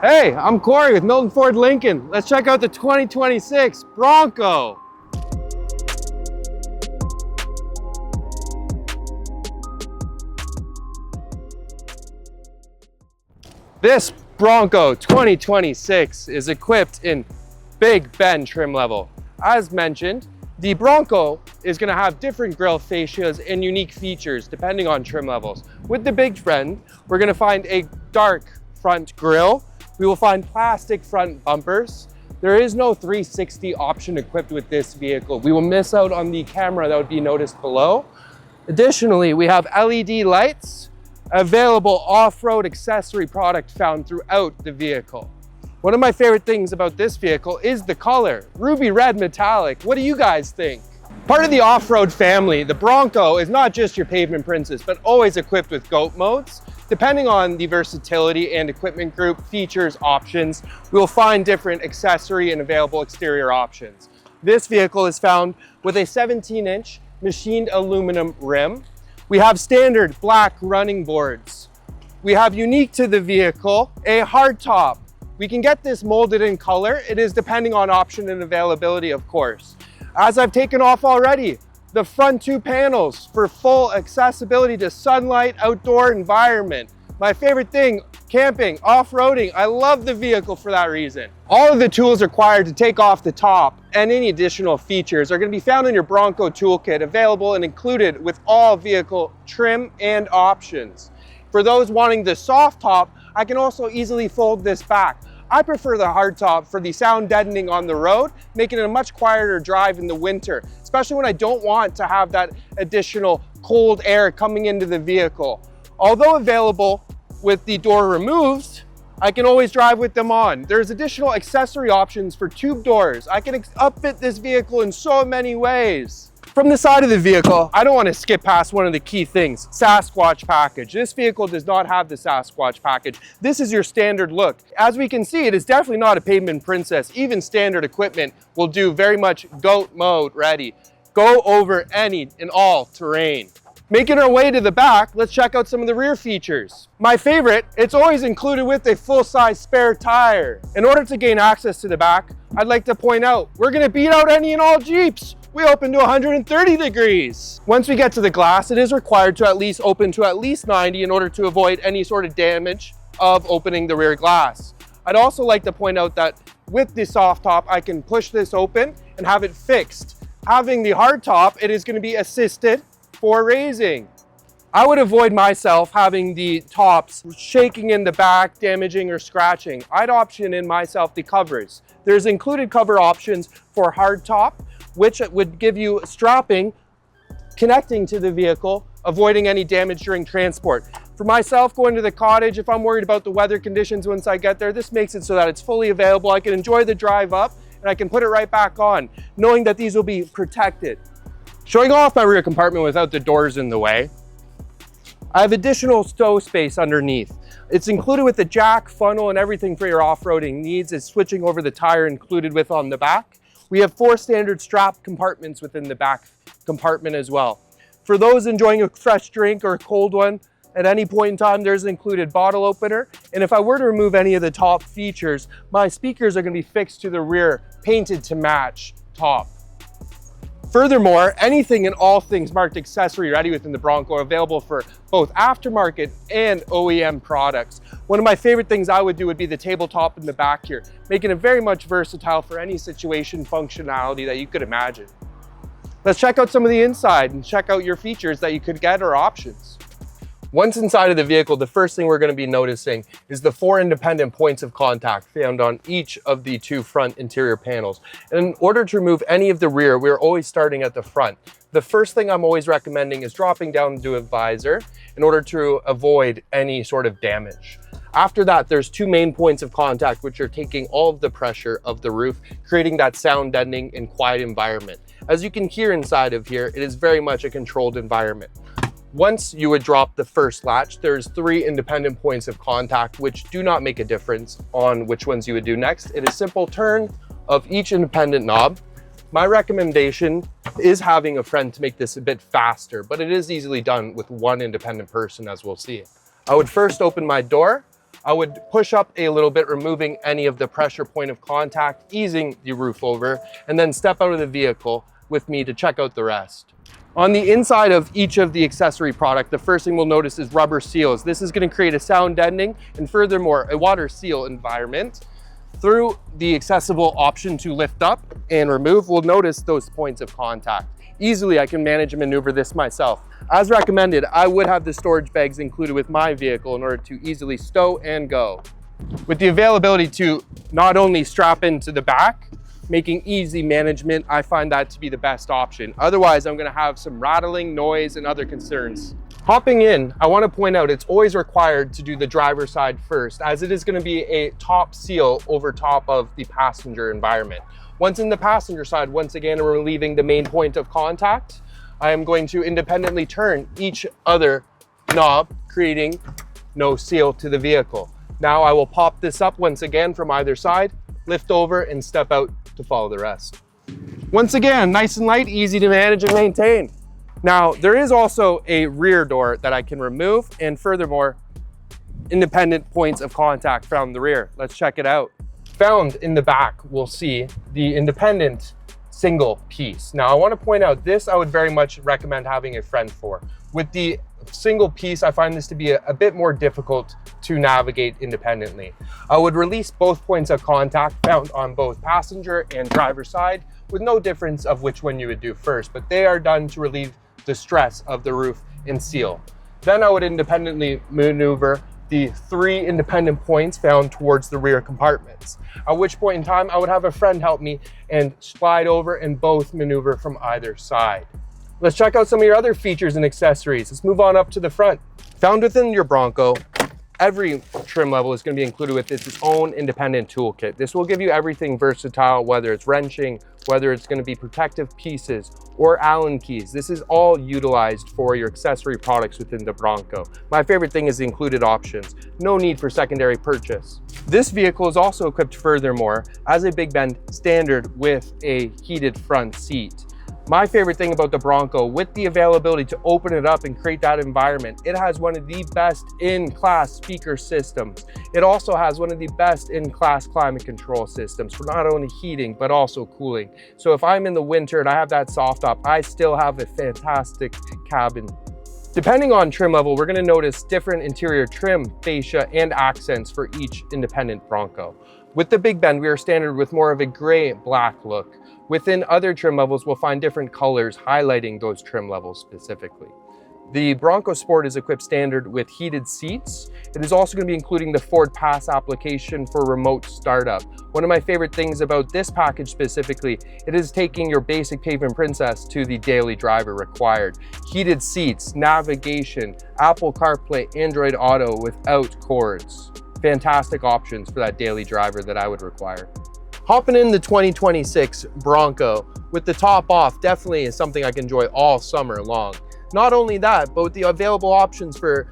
Hey, I'm Corey with Milton Ford Lincoln. Let's check out the 2026 Bronco. This Bronco 2026 is equipped in Big Bend trim level. As mentioned, the Bronco is going to have different grille fascias and unique features depending on trim levels. With the Big Bend, we're going to find a dark front grille. We will find plastic front bumpers. There is no 360 option equipped with this vehicle. We will miss out on the camera that would be noticed below. Additionally, we have LED lights, available off-road accessory product found throughout the vehicle. One of my favorite things about this vehicle is the color, ruby red metallic. What do you guys think? Part of the off-road family, the Bronco is not just your pavement princess, but always equipped with GOAT modes. Depending on the versatility and equipment group, features, options, we will find different accessory and available exterior options. This vehicle is found with a 17-inch machined aluminum rim. We have standard black running boards. We have unique to the vehicle, a hardtop. We can get this molded in color. It is depending on option and availability, of course. As I've taken off already, the front two panels for full accessibility to sunlight, outdoor environment. My favorite thing, camping, off-roading. I love the vehicle for that reason. All of the tools required to take off the top and any additional features are going to be found in your Bronco toolkit, available and included with all vehicle trim and options. For those wanting the soft top, I can also easily fold this back. I prefer the hard top for the sound deadening on the road, making it a much quieter drive in the winter, especially when I don't want to have that additional cold air coming into the vehicle. Although available with the door removed, I can always drive with them on. There's additional accessory options for tube doors. I can upfit this vehicle in so many ways. From the side of the vehicle, I don't want to skip past one of the key things, Sasquatch package. This vehicle does not have the Sasquatch package. This is your standard look. As we can see, it is definitely not a pavement princess. Even standard equipment will do very much GOAT mode ready. Go over any and all terrain. Making our way to the back, let's check out some of the rear features. My favorite, it's always included with a full-size spare tire. In order to gain access to the back, I'd like to point out, we're gonna beat out any and all Jeeps. We open to 130 degrees. Once we get to the glass, it is required to at least open to at least 90 in order to avoid any sort of damage of opening the rear glass. I'd also like to point out that with the soft top, I can push this open and have it fixed. Having the hard top, it is going to be assisted for raising. I would avoid myself having the tops shaking in the back, damaging or scratching. I'd option in myself the covers. There's included cover options for hard top, which would give you strapping, connecting to the vehicle, avoiding any damage during transport. For myself, going to the cottage, if I'm worried about the weather conditions once I get there, this makes it so that it's fully available. I can enjoy the drive up and I can put it right back on, knowing that these will be protected. Showing off my rear compartment without the doors in the way, I have additional stow space underneath. It's included with the jack, funnel, and everything for your off-roading needs. Is switching over the tire included with on the back. We have 4 standard strap compartments within the back compartment as well. For those enjoying a fresh drink or a cold one, at any point in time, there's an included bottle opener. And if I were to remove any of the top features, my speakers are going to be fixed to the rear, painted to match top. Furthermore, anything and all things marked accessory ready within the Bronco are available for both aftermarket and OEM products. One of my favorite things I would do would be the tabletop in the back here, making it very much versatile for any situation functionality that you could imagine. Let's check out some of the inside and check out your features that you could get or options. Once inside of the vehicle, the first thing we're going to be noticing is the 4 independent points of contact found on each of the 2 front interior panels. And in order to remove any of the rear, we're always starting at the front. The first thing I'm always recommending is dropping down to a visor in order to avoid any sort of damage. After that, there's 2 main points of contact, which are taking all of the pressure of the roof, creating that sound deadening and quiet environment. As you can hear inside of here, it is very much a controlled environment. Once you would drop the first latch, there's 3 independent points of contact, which do not make a difference on which ones you would do next. It is simple turn of each independent knob. My recommendation is having a friend to make this a bit faster, but it is easily done with 1 independent person, as we'll see. I would first open my door. I would push up a little bit, removing any of the pressure point of contact, easing the roof over, and then step out of the vehicle with me to check out the rest. On the inside of each of the accessory product, the first thing we'll notice is rubber seals. This is going to create a sound deadening and furthermore a water seal environment. Through the accessible option to lift up and remove, we'll notice those points of contact. Easily, I can manage and maneuver this myself. As recommended, I would have the storage bags included with my vehicle in order to easily stow and go. With the availability to not only strap into the back, making easy management, I find that to be the best option. Otherwise, I'm going to have some rattling, noise, and other concerns. Hopping in, I want to point out it's always required to do the driver's side first, as it is going to be a top seal over top of the passenger environment. Once in the passenger side, once again, we're leaving the main point of contact. I am going to independently turn each other knob, creating no seal to the vehicle. Now I will pop this up once again from either side, lift over and step out to follow the rest. Once again, nice and light, easy to manage and maintain. Now, there is also a rear door that I can remove, and furthermore, independent points of contact from the rear. Let's check it out. Found in the back, we'll see the independent single piece. Now, I want to point out this, I would very much recommend having a friend for. With the single piece, I find this to be a bit more difficult to navigate independently. I would release both points of contact found on both passenger and driver side, with no difference of which one you would do first, but they are done to relieve the stress of the roof and seal. Then I would independently maneuver the 3 independent points found towards the rear compartments, at which point in time I would have a friend help me and slide over and both maneuver from either side. Let's check out some of your other features and accessories. Let's move on up to the front. Found within your Bronco, every trim level is going to be included with its own independent toolkit. This will give you everything versatile, whether it's wrenching, whether it's going to be protective pieces or Allen keys. This is all utilized for your accessory products within the Bronco. My favorite thing is the included options. No need for secondary purchase. This vehicle is also equipped furthermore as a Big Bend standard with a heated front seat. My favorite thing about the Bronco, with the availability to open it up and create that environment, it has one of the best in-class speaker systems. It also has one of the best in-class climate control systems for not only heating, but also cooling. So if I'm in the winter and I have that soft top, I still have a fantastic cabin. Depending on trim level, we're going to notice different interior trim, fascia, and accents for each independent Bronco. With the Big Bend, we are standard with more of a gray-black look. Within other trim levels, we'll find different colors highlighting those trim levels specifically. The Bronco Sport is equipped standard with heated seats. It is also going to be including the Ford Pass application for remote startup. One of my favorite things about this package specifically, it is taking your basic pavement princess to the daily driver required. Heated seats, navigation, Apple CarPlay, Android Auto without cords. Fantastic options for that daily driver that I would require. Hopping in the 2026 Bronco with the top off definitely is something I can enjoy all summer long. Not only that, but with the available options for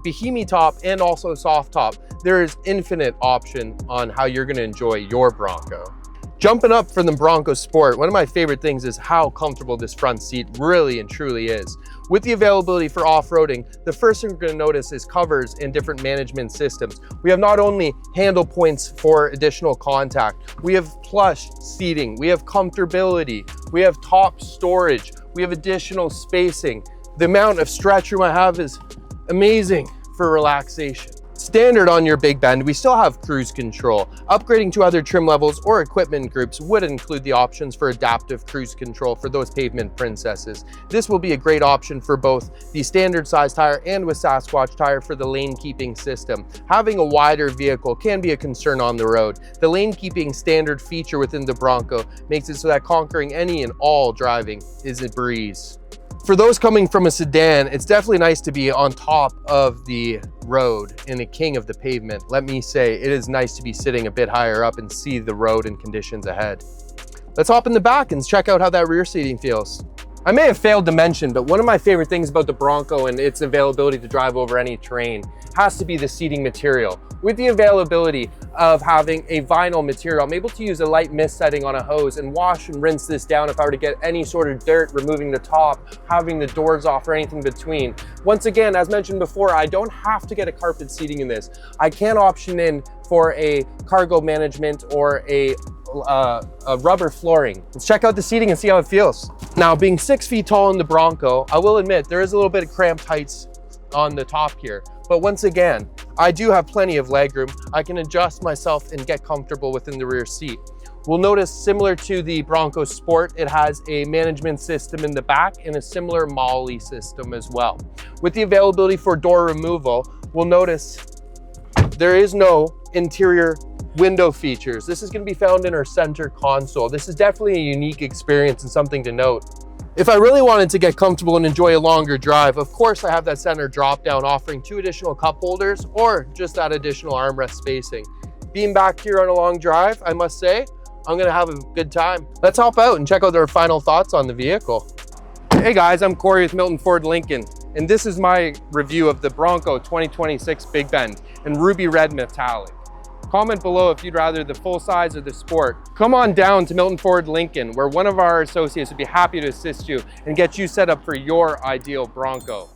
Bohemian top and also soft top, there is infinite option on how you're going to enjoy your Bronco. Jumping up from the Bronco Sport, one of my favorite things is how comfortable this front seat really and truly is. With the availability for off-roading, the first thing we're going to notice is covers and different management systems. We have not only handle points for additional contact, we have plush seating, we have comfortability, we have top storage, we have additional spacing. The amount of stretch room I have is amazing for relaxation. Standard on your Big Bend, we still have cruise control. Upgrading to other trim levels or equipment groups would include the options for adaptive cruise control for those pavement princesses. This will be a great option for both the standard size tire and with Sasquatch tire for the lane keeping system. Having a wider vehicle can be a concern on the road. The lane keeping standard feature within the Bronco makes it so that conquering any and all driving is a breeze. For those coming from a sedan, it's definitely nice to be on top of the road and a king of the pavement. Let me say, it is nice to be sitting a bit higher up and see the road and conditions ahead. Let's hop in the back and check out how that rear seating feels. I may have failed to mention, but one of my favorite things about the Bronco and its availability to drive over any terrain has to be the seating material. With the availability of having a vinyl material. I'm able to use a light mist setting on a hose and wash and rinse this down if I were to get any sort of dirt, removing the top, having the doors off, or anything between. Once again, as mentioned before, I don't have to get a carpet seating in this. I can option in for a cargo management or a rubber flooring. Let's check out the seating and see how it feels. Now, being 6 feet tall in the Bronco, I will admit there is a little bit of cramped heights on the top here. But once again, I do have plenty of legroom. I can adjust myself and get comfortable within the rear seat. We'll notice, similar to the Bronco Sport, it has a management system in the back and a similar MOLLE system as well. With the availability for door removal, we'll notice there is no interior window features. This is going to be found in our center console. This is definitely a unique experience and something to note. If I really wanted to get comfortable and enjoy a longer drive, of course I have that center drop down offering 2 additional cup holders or just that additional armrest spacing. Being back here on a long drive, I must say, I'm gonna have a good time. Let's hop out and check out our final thoughts on the vehicle. Hey guys, I'm Corey with Milton Ford Lincoln, and this is my review of the Bronco 2026 Big Bend in ruby red metallic. Comment below if you'd rather the full size or the Sport. Come on down to Milton Ford Lincoln, where one of our associates would be happy to assist you and get you set up for your ideal Bronco.